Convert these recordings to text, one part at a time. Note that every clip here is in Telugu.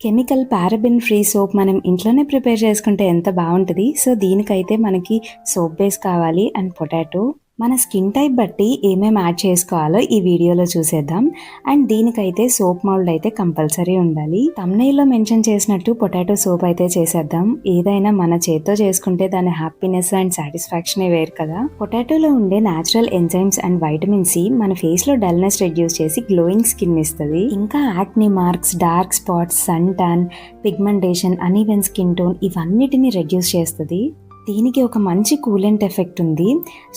కెమికల్ పారాబెన్ ఫ్రీ సోప్ మనం ఇంట్లోనే ప్రిపేర్ చేసుకుంటే ఎంత బాగుంటుంది. సో దీనికైతే మనకి సోప్ బేస్ కావాలి అండ్ పొటాటో. మన స్కిన్ టైప్ బట్టి ఏమేమి యాడ్ చేసుకోవాలో ఈ వీడియోలో చూసేద్దాం. అండ్ దీనికైతే సోప్ మౌల్డ్ అయితే కంపల్సరీ ఉండాలి. థంబ్నెయిల్లో మెన్షన్ చేసినట్టు పొటాటో సోప్ అయితే చేసేద్దాం. ఏదైనా మన చేత్తో చేసుకుంటే దాని హ్యాపీనెస్ అండ్ సాటిస్ఫాక్షనే వేరు కదా. పొటాటోలో ఉండే natural enzymes and vitamin C మన ఫేస్ లో డల్నెస్ రెడ్యూస్ చేసి గ్లోయింగ్ స్కిన్ ఇస్తుంది. ఇంకా acne marks, dark spots, sun tan, pigmentation, uneven skin tone ఇవన్నిటిని రెడ్యూస్ చేస్తుంది. దీనికి ఒక మంచి కూలెంట్ ఎఫెక్ట్ ఉంది.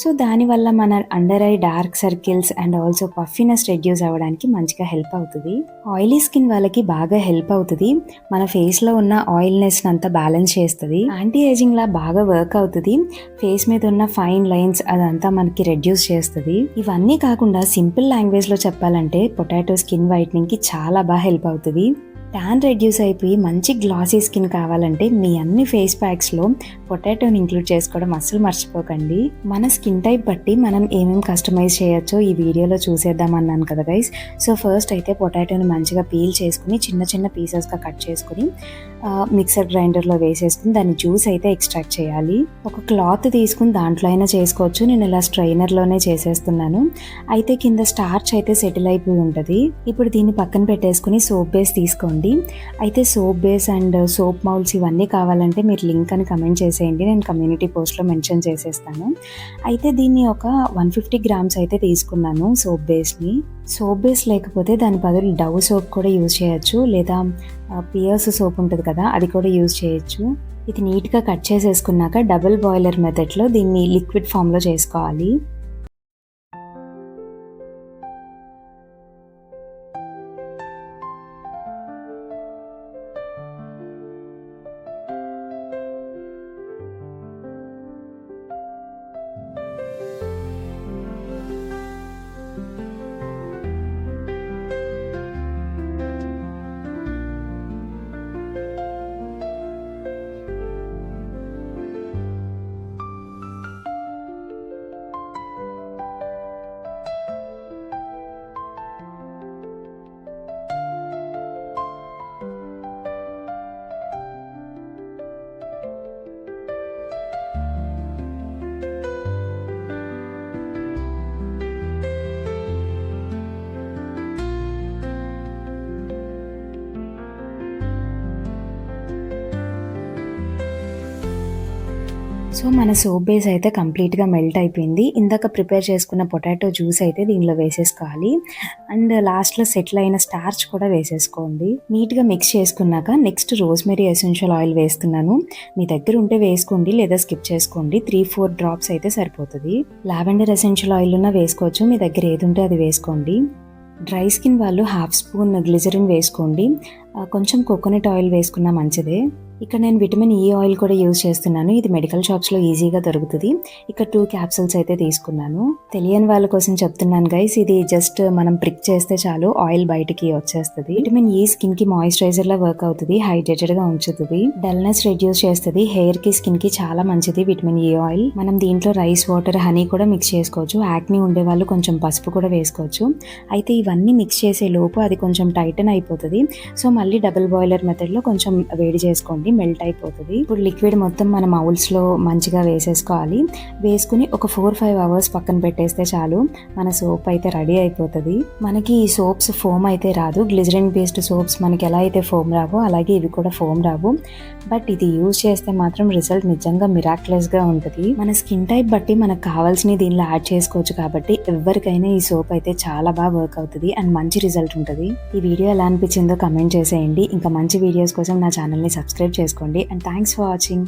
సో దానివల్ల మన under eye dark circles and also puffiness reduce అవ్వడానికి మంచిగా హెల్ప్ అవుతుంది. ఆయిలీ స్కిన్ వాళ్ళకి బాగా హెల్ప్ అవుతుంది. మన ఫేస్లో ఉన్న ఆయిల్నెస్ అంతా బ్యాలెన్స్ చేస్తుంది. యాంటీ ఏజింగ్ లా బాగా వర్క్ అవుతుంది. ఫేస్ మీద ఉన్న ఫైన్ లైన్స్ అదంతా మనకి రెడ్యూస్ చేస్తుంది. ఇవన్నీ కాకుండా సింపుల్ లాంగ్వేజ్లో చెప్పాలంటే పొటాటో స్కిన్ వైట్నింగ్కి చాలా బాగా హెల్ప్ అవుతుంది. ట్యాన్ రెడ్యూస్ అయిపోయి మంచి గ్లాసీ స్కిన్ కావాలంటే మీ అన్ని ఫేస్ ప్యాక్స్లో పొటాటోని ఇంక్లూడ్ చేసుకోవడం అస్సలు మర్చిపోకండి. మన స్కిన్ టైప్ బట్టి మనం ఏమేమి కస్టమైజ్ చేయొచ్చో ఈ వీడియోలో చూసేద్దాం అన్నాను కదా గైస్. సో ఫస్ట్ అయితే పొటాటోని మంచిగా పీల్ చేసుకుని చిన్న చిన్న పీసెస్గా కట్ చేసుకుని మిక్సర్ గ్రైండర్లో వేసేసుకుని దాని జ్యూస్ అయితే ఎక్స్ట్రాక్ట్ చేయాలి. ఒక క్లాత్ తీసుకుని దాంట్లో అయినా చేసుకోవచ్చు. నేను ఇలా స్ట్రైనర్లోనే చేసేస్తున్నాను. అయితే కింద స్టార్చ్ అయితే సెటిల్ అయిపోయి ఉంటుంది. ఇప్పుడు దీన్ని పక్కన పెట్టేసుకుని సోప్ బేస్ తీసుకోండి. అయితే soap base and soap moulds ఇవన్నీ కావాలంటే మీరు లింక్ అని కమెంట్ చేసేయండి. నేను కమ్యూనిటీ పోస్ట్లో మెన్షన్ చేసేస్తాను. అయితే దీన్ని ఒక 150 గ్రామ్స్ అయితే తీసుకున్నాను సోప్ బేస్ని. సోప్ బేస్ లేకపోతే దాని బదులు డవ్ సోప్ కూడా యూజ్ చేయొచ్చు, లేదా పియర్స్ సోప్ ఉంటుంది కదా అది కూడా యూజ్ చేయొచ్చు. ఇది నీట్గా కట్ చేసేసుకున్నాక డబుల్ బాయిలర్ మెథడ్లో దీన్ని లిక్విడ్ ఫామ్లో చేసుకోవాలి. సో మన సోప్ బేస్ అయితే కంప్లీట్గా మెల్ట్ అయిపోయింది. ఇందాక ప్రిపేర్ చేసుకున్న పొటాటో జ్యూస్ అయితే దీనిలో వేసేసుకోవాలి. అండ్ లాస్ట్లో సెటిల్ అయిన స్టార్చ్ కూడా వేసేసుకోండి. నీట్గా మిక్స్ చేసుకున్నాక నెక్స్ట్ రోజ్మెరీ ఎసెన్షియల్ ఆయిల్ వేస్తున్నాను. మీ దగ్గర ఉంటే వేసుకోండి, లేదా స్కిప్ చేసుకోండి. 3-4 డ్రాప్స్ అయితే సరిపోతుంది. లావెండర్ ఎసెన్షియల్ ఆయిల్ ఉన్నా వేసుకోవచ్చు, మీ దగ్గర ఏది ఉంటే అది వేసుకోండి. డ్రై స్కిన్ వాళ్ళు 1/2 స్పూన్ గ్లిజరిన్ వేసుకోండి. కొంచెం కోకోనట్ ఆయిల్ వేసుకున్నా మంచిదే. ఇక్కడ నేను విటమిన్ ఈ ఆయిల్ కూడా యూజ్ చేస్తున్నాను. ఇది మెడికల్ షాప్స్లో ఈజీగా దొరుకుతుంది. ఇక్కడ 2 క్యాప్సూల్స్ అయితే తీసుకున్నాను. తెలియని వాళ్ళ కోసం చెప్తున్నాను గైస్. ఇది జస్ట్ మనం ప్రిక్ చేస్తే చాలు ఆయిల్ బయటికి వచ్చేస్తుంది. విటమిన్ ఈ స్కిన్ కి మాయిశ్చరైజర్ లా వర్క్ అవుతుంది, హైడ్రేటెడ్ గా ఉంచుతుంది, డల్నెస్ రెడ్యూస్ చేస్తుంది, హెయిర్ కి స్కిన్ కి చాలా మంచిది విటమిన్ ఈ ఆయిల్. మనం దీంట్లో రైస్ వాటర్, హనీ కూడా మిక్స్ చేసుకోవచ్చు. యాక్ని ఉండే వాళ్ళు కొంచెం పసుపు కూడా వేసుకోవచ్చు. అయితే ఇవన్నీ మిక్స్ చేసే లోపు అది కొంచెం టైటన్ అయిపోతుంది. సో మళ్ళీ డబుల్ బాయిలర్ మెథడ్ లో కొంచెం వేడి చేసుకోండి, మెల్ట్ అయిపోతుంది. ఇప్పుడు లిక్విడ్ మొత్తం మన మౌల్స్ లో మంచిగా వేసేసుకోవాలి. వేసుకుని ఒక 4-5 అవర్స్ పక్కన పెట్టేస్తే చాలు, మన సోప్ అయితే రెడీ అయిపోతుంది. మనకి ఈ సోప్స్ ఫోమ్ అయితే రాదు. గ్లిజరిన్ బేస్డ్ సోప్స్ మనకి ఎలా అయితే ఫోమ్ రావో అలాగే ఇవి కూడా ఫోమ్ రావు. బట్ ఇది యూజ్ చేస్తే మాత్రం రిజల్ట్ నిజంగా మిరాక్యులస్ గా ఉంటుంది. మన స్కిన్ టైప్ బట్టి మనకు కావాల్సినవి దీనిలో యాడ్ చేసుకోవచ్చు. కాబట్టి ఎవరికైనా ఈ సోప్ అయితే చాలా బాగా వర్క్ అవుతుంది అండ్ మంచి రిజల్ట్ ఉంటుంది. ఈ వీడియో ఎలా అనిపించిందో కమెంట్ చేసేయండి. ఇంకా మంచి వీడియోస్ కోసం నా ఛానల్ని సబ్స్క్రైబ్ చేసుకోండి. And thanks for watching.